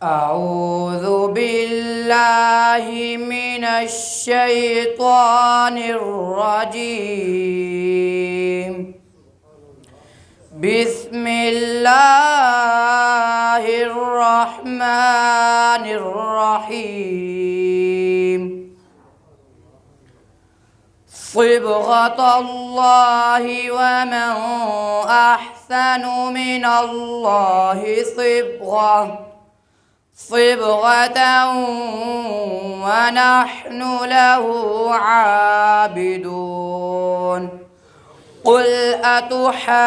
أعوذ بالله من الشيطان الرجيم. بسم الله الرحمن الرحيم. صبغة الله ومن أحسن من الله صبغة ونحن له عابدون. قل أتحاجوننا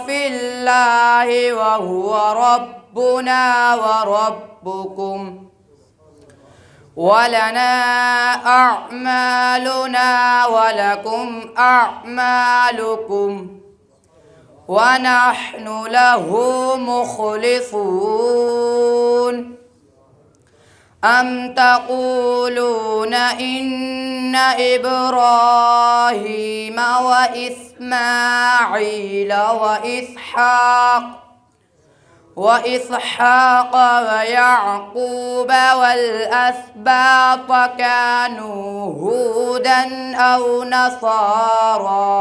في الله وهو ربنا وربكم ولنا أعمالنا ولكم أعمالكم ونحن له مخلصون. أم تقولون إن إبراهيم وإسماعيل وإسحاق ويعقوب والأسباط كانوا هودا أو نصارى؟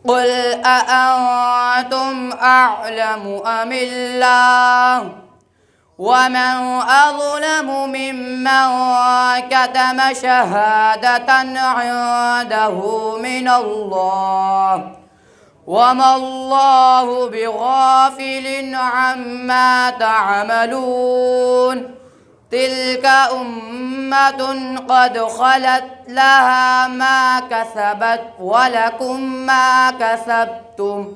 قل أأنتم أعلم أم الله؟ ومن أظلم ممن كتم شهادة عنده من الله وما الله بغافل عما تعملون. تلك أمة قد خلت لها ما كسبت ولكم ما كسبتم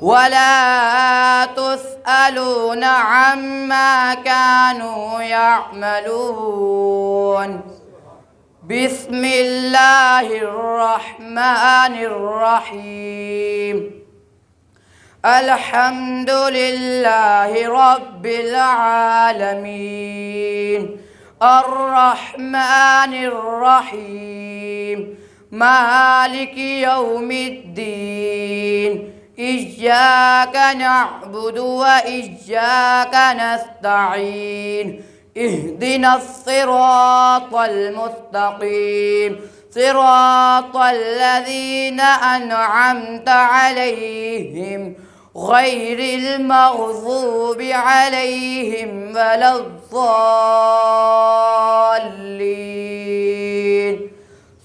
ولا تسألون عما كانوا يعملون. بسم الله الرحمن الرحيم. الحمد لله رب العالمين. الرحمن الرحيم. مالك يوم الدين. إياك نعبد وإياك نستعين. اهدنا الصراط المستقيم صراط الذين أنعمت عليهم غير المغضوب عليهم ولا الضالين.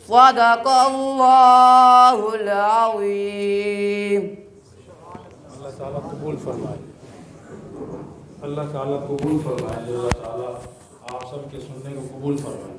صدق الله العظيم. अल्लाह ताला कबूल फरमाए। अल्लाह ताला कबूल फरमाए। अल्लाह ताला आप सब के सुनने को कबूल फरमाए।